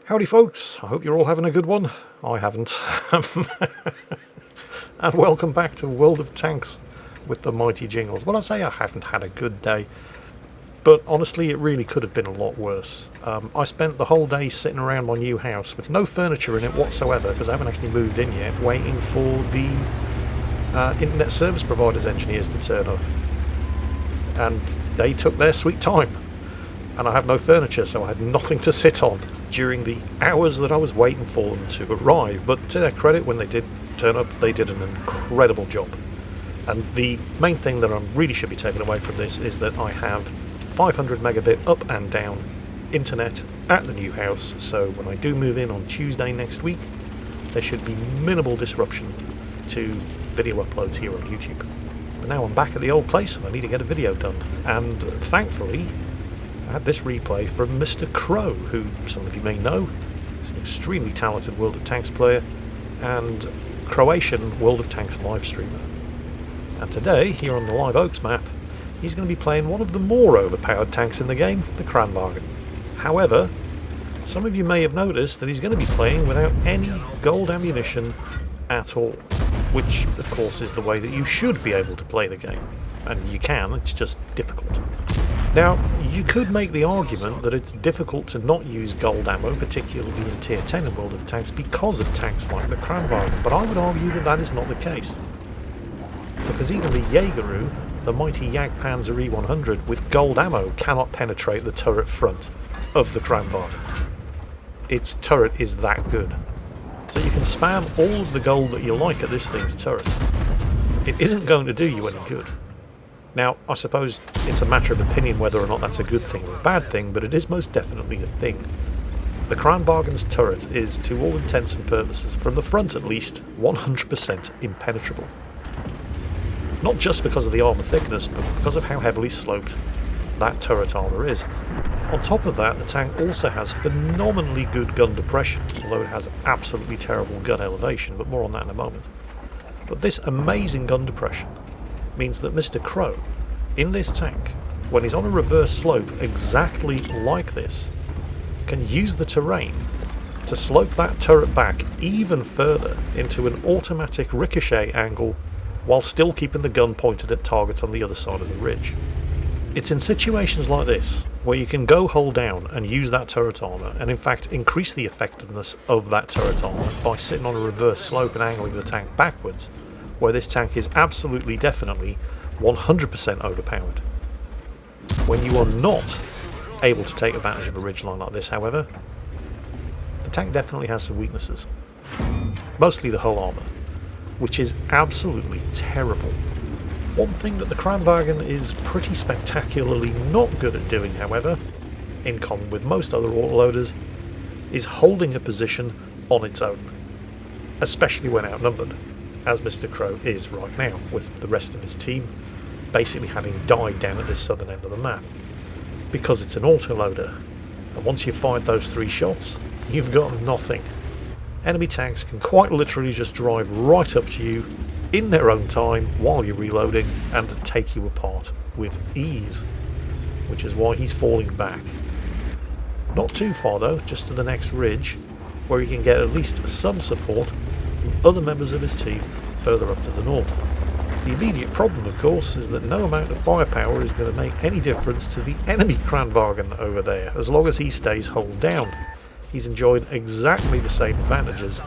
Howdy folks, I hope you're all having a good one. I haven't. And welcome back to World of Tanks with the mighty Jingles. Well, I say I haven't had a good day, but honestly it really could have been a lot worse. I spent the whole day sitting around my new house with no furniture in it whatsoever, because I haven't actually moved in yet, waiting for the internet service providers engineers to turn up. And they took their sweet time. And I have no furniture, so I had nothing to sit on during the hours that I was waiting for them to arrive. But to their credit, when they did turn up, they did an incredible job. And the main thing that I really should be taking away from this is that I have 500 megabit up and down internet at the new house, so when I do move in on Tuesday next week, there should be minimal disruption to video uploads here on YouTube. But now I'm back at the old place and I need to get a video done, and thankfully I had this replay from MisterCro, who some of you may know. He's an extremely talented World of Tanks player and Croatian World of Tanks live streamer. And today, here on the Live Oaks map, he's going to be playing one of the more overpowered tanks in the game, the Kranwagen. However, some of you may have noticed that he's going to be playing without any gold ammunition at all, which of course is the way that you should be able to play the game. And you can, it's just difficult. Now, you could make the argument that it's difficult to not use gold ammo, particularly in Tier 10 in World of Tanks, because of tanks like the Kranwagen, but I would argue that that is not the case. Because even the Jägeru, the mighty Jagdpanzer E100, with gold ammo cannot penetrate the turret front of the Kranwagen. Its turret is that good. So you can spam all of the gold that you like at this thing's turret. It isn't going to do you any good. Now, I suppose it's a matter of opinion whether or not that's a good thing or a bad thing, but it is most definitely a thing. The Kranwagen's turret is, to all intents and purposes, from the front at least, 100% impenetrable. Not just because of the armour thickness, but because of how heavily sloped that turret armour is. On top of that, the tank also has phenomenally good gun depression, although it has absolutely terrible gun elevation, but more on that in a moment. But this amazing gun depression means that MisterCro, in this tank, when he's on a reverse slope exactly like this, can use the terrain to slope that turret back even further into an automatic ricochet angle while still keeping the gun pointed at targets on the other side of the ridge. It's in situations like this where you can go hold down and use that turret armour, and in fact increase the effectiveness of that turret armour by sitting on a reverse slope and angling the tank backwards, where this tank is absolutely definitely 100% overpowered. When you are not able to take advantage of a ridgeline like this, however, the tank definitely has some weaknesses. Mostly the hull armour, which is absolutely terrible. One thing that the Kranwagen is pretty spectacularly not good at doing, however, in common with most other autoloaders, is holding a position on its own, especially when outnumbered, as MisterCro is right now, with the rest of his team basically having died down at this southern end of the map. Because it's an autoloader, and once you've fired those 3 shots, you've got nothing. Enemy tanks can quite literally just drive right up to you in their own time while you're reloading and take you apart with ease, which is why he's falling back. Not too far though, just to the next ridge, where he can get at least some support from other members of his team further up to the north. The immediate problem, of course, is that no amount of firepower is going to make any difference to the enemy Kranwagen over there, as long as he stays hull down. He's enjoying exactly the same advantages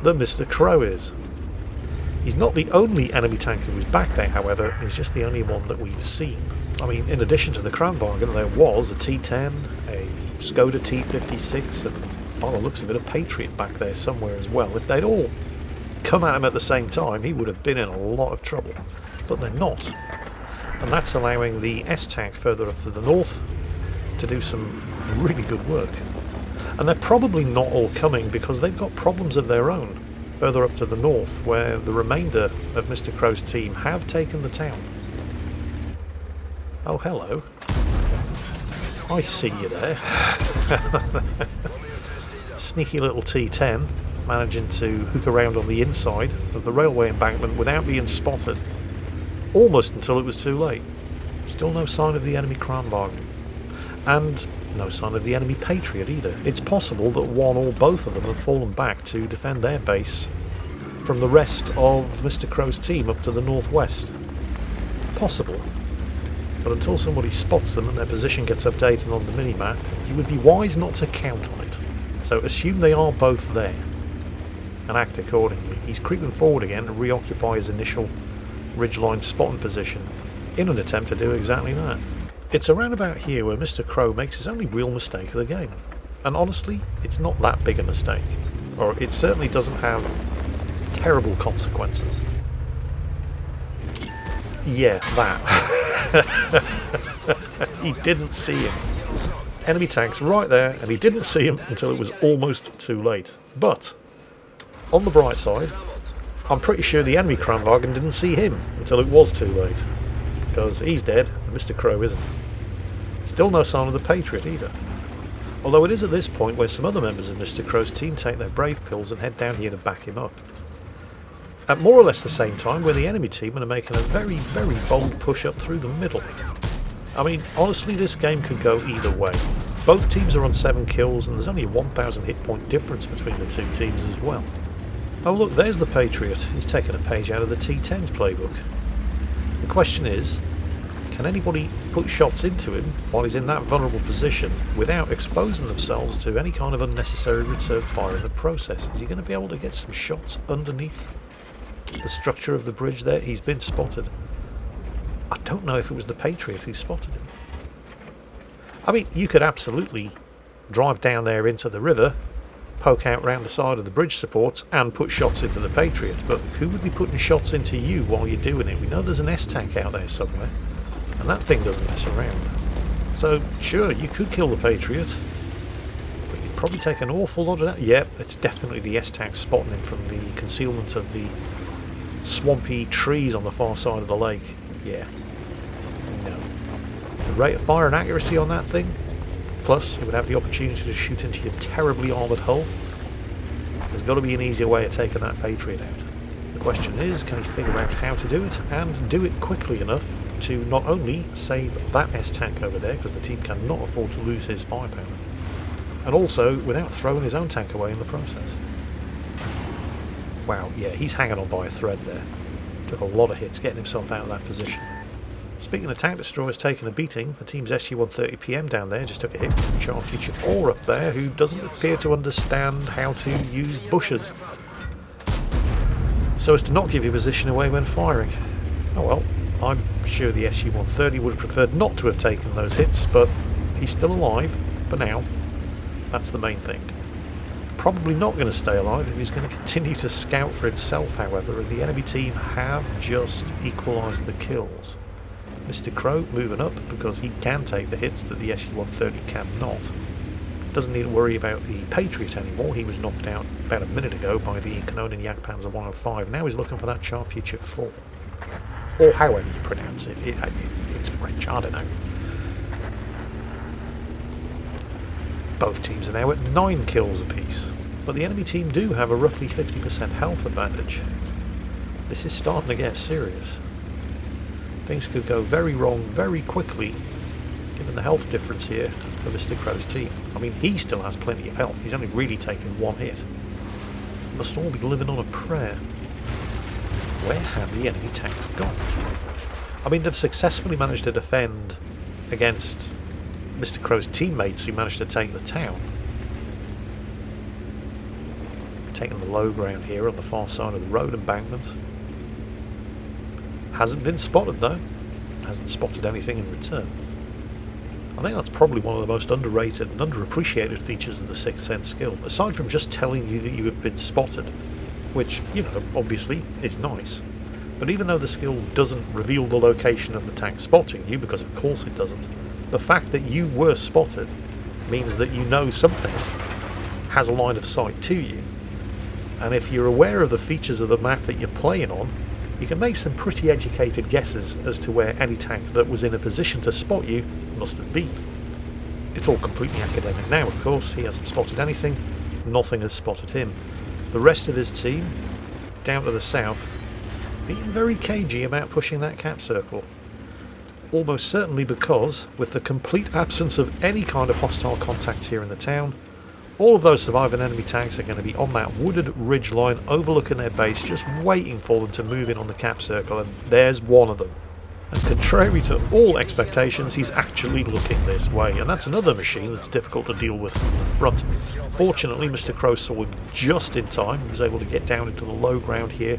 that MisterCro is. He's not the only enemy tanker who's back there, however, he's just the only one that we've seen. I mean, in addition to the Kranwagen, there was a T10, a Skoda T56, and by the looks of it, a Patriot back there somewhere as well. If they'd all come at him at the same time, he would have been in a lot of trouble. But they're not. And that's allowing the S-Tank further up to the north to do some really good work. And they're probably not all coming because they've got problems of their own further up to the north, where the remainder of MisterCro's team have taken the town. Oh, hello. I see you there. Sneaky little T10, managing to hook around on the inside of the railway embankment without being spotted, almost until it was too late. Still no sign of the enemy Kranwagen. And no sign of the enemy Patriot either. It's possible that one or both of them have fallen back to defend their base from the rest of Mr. Crow's team up to the northwest. Possible. But until somebody spots them and their position gets updated on the minimap, you would be wise not to count on it. So assume they are both there and act accordingly. He's creeping forward again to reoccupy his initial ridgeline spotting position in an attempt to do exactly that. It's around about here where Mr. Crow makes his only real mistake of the game. And honestly, it's not that big a mistake. Or it certainly doesn't have terrible consequences. Yeah, that. He didn't see him. Enemy tanks right there, and he didn't see him until it was almost too late. But, on the bright side, I'm pretty sure the enemy Kranwagen didn't see him until it was too late. Because he's dead, and Mr. Crow isn't. Still no sign of the Patriot either. Although it is at this point where some other members of Mr. Crow's team take their brave pills and head down here to back him up. At more or less the same time where the enemy team are making a very, very bold push up through the middle. I mean, honestly, this game could go either way. Both teams are on 7 kills and there's only a 1,000 hit point difference between the two teams as well. Oh look, there's the Patriot. He's taken a page out of the T10's playbook. The question is, can anybody put shots into him while he's in that vulnerable position without exposing themselves to any kind of unnecessary return fire in the process? Is he going to be able to get some shots underneath the structure of the bridge there? He's been spotted. I don't know if it was the Patriot who spotted him. I mean, you could absolutely drive down there into the river, poke out round the side of the bridge supports and put shots into the Patriot, but who would be putting shots into you while you're doing it? We know there's an S-tank out there somewhere, and that thing doesn't mess around. So, sure, you could kill the Patriot, but you'd probably take an awful lot of that. Yep, it's definitely the S-tank spotting him from the concealment of the swampy trees on the far side of the lake. Yeah. No. The rate of fire and accuracy on that thing, plus it would have the opportunity to shoot into your terribly armoured hull. There's got to be an easier way of taking that Patriot out. The question is, can he figure out how to do it, and do it quickly enough to not only save that S-tank over there, because the team cannot afford to lose his firepower, and also without throwing his own tank away in the process. Wow, yeah, he's hanging on by a thread there. Took a lot of hits getting himself out of that position. Speaking of tank destroyers taking a beating, the team's SU-130 PM down there just took a hit from Char Future 4 up there, who doesn't appear to understand how to use bushes so as to not give your position away when firing. Oh well, I'm sure the SU-130 would have preferred not to have taken those hits, but he's still alive, for now. That's the main thing. Probably not going to stay alive if he's going to continue to scout for himself, however, and the enemy team have just equalised the kills. Mr. Crow moving up because he can take the hits that the SU-130 cannot. Doesn't need to worry about the Patriot anymore. He was knocked out about a minute ago by the Kanonen Jagdpanzer 105. Now he's looking for that Char Future 4. Or however you pronounce it. It's French, I don't know. Both teams are now at 9 kills apiece, but the enemy team do have a roughly 50% health advantage. This is starting to get serious. Things could go very wrong very quickly, given the health difference here for Mr. Crow's team. I mean, he still has plenty of health. He's only really taken 1 hit. Must all be living on a prayer. Where have the enemy tanks gone? I mean, they've successfully managed to defend against Mr. Crow's teammates who managed to take the town. Taking the low ground here on the far side of the road embankment. Hasn't been spotted though. Hasn't spotted anything in return. I think that's probably one of the most underrated and underappreciated features of the Sixth Sense skill, aside from just telling you that you have been spotted, which, you know, obviously is nice. But even though the skill doesn't reveal the location of the tank spotting you, because of course it doesn't, the fact that you were spotted means that you know something has a line of sight to you. And if you're aware of the features of the map that you're playing on, you can make some pretty educated guesses as to where any tank that was in a position to spot you must have been. It's all completely academic now, of course. He hasn't spotted anything. Nothing has spotted him. The rest of his team, down to the south, being very cagey about pushing that cap circle. Almost certainly because, with the complete absence of any kind of hostile contact here in the town, all of those surviving enemy tanks are going to be on that wooded ridgeline overlooking their base, just waiting for them to move in on the cap circle, and there's one of them. And contrary to all expectations, he's actually looking this way, and that's another machine that's difficult to deal with from the front. Fortunately, MisterCro saw him just in time. He was able to get down into the low ground here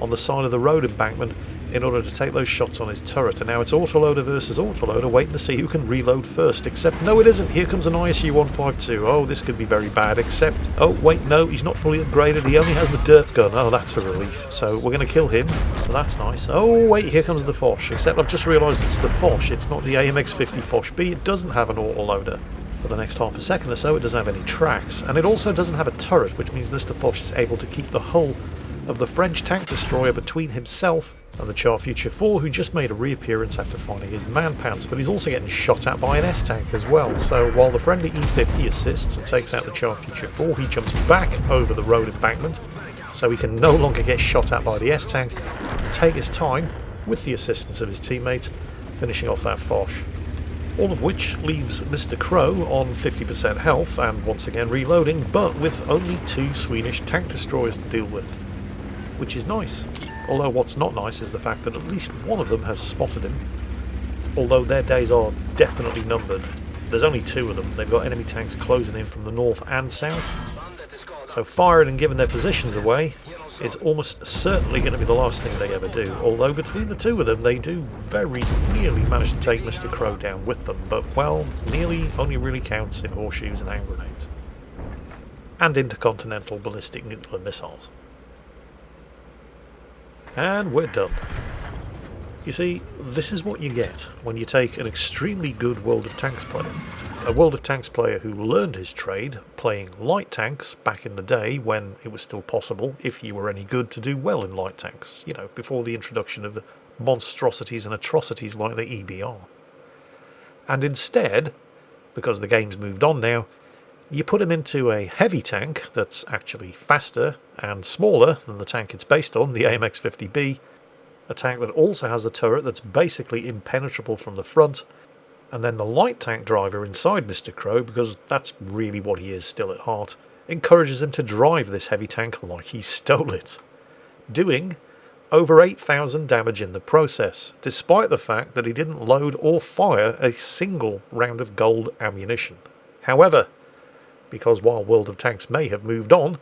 on the side of the road embankment in order to take those shots on his turret. And now it's autoloader versus autoloader, waiting to see who can reload first. Except, no it isn't. Here comes an ISU-152. Oh, this could be very bad. Except, oh wait, no, he's not fully upgraded. He only has the dirt gun. Oh, that's a relief. So we're going to kill him. So that's nice. Oh wait, here comes the Foch. Except I've just realised it's the Foch. It's not the AMX-50 Foch B. It doesn't have an autoloader. For the next half a second or so, it doesn't have any tracks. And it also doesn't have a turret, which means Mr. Foch is able to keep the hull of the French tank destroyer between himself and the Char Future 4, who just made a reappearance after finding his man pants, but he's also getting shot at by an S-tank as well. So while the friendly E-50 assists and takes out the Char Future 4, he jumps back over the road embankment so he can no longer get shot at by the S-tank and take his time with the assistance of his teammates, finishing off that Foch. All of which leaves MisterCro on 50% health and once again reloading, but with only 2 Swedish tank destroyers to deal with, which is nice. Although what's not nice is the fact that at least one of them has spotted him, although their days are definitely numbered. There's only 2 of them. They've got enemy tanks closing in from the north and south, so firing and giving their positions away is almost certainly going to be the last thing they ever do, although between the 2 of them they do very nearly manage to take MisterCro down with them, but well, nearly only really counts in horseshoes and hand grenades. And intercontinental ballistic nuclear missiles. And we're done. You see, this is what you get when you take an extremely good World of Tanks player, a World of Tanks player who learned his trade playing light tanks back in the day when it was still possible, if you were any good, to do well in light tanks, you know, before the introduction of monstrosities and atrocities like the EBR. And instead, because the game's moved on now, you put him into a heavy tank that's actually faster and smaller than the tank it's based on, the AMX-50B, a tank that also has a turret that's basically impenetrable from the front, and then the light tank driver inside MisterCro, because that's really what he is still at heart, encourages him to drive this heavy tank like he stole it, doing over 8,000 damage in the process, despite the fact that he didn't load or fire a single round of gold ammunition. However, because while World of Tanks may have moved on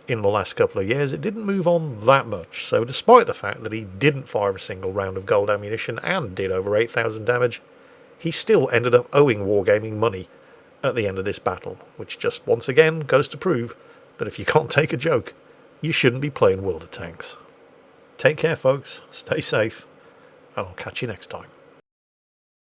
in the last couple of years, it didn't move on that much. So despite the fact that he didn't fire a single round of gold ammunition and did over 8,000 damage, he still ended up owing Wargaming money at the end of this battle, which just once again goes to prove that if you can't take a joke, you shouldn't be playing World of Tanks. Take care folks, stay safe, and I'll catch you next time.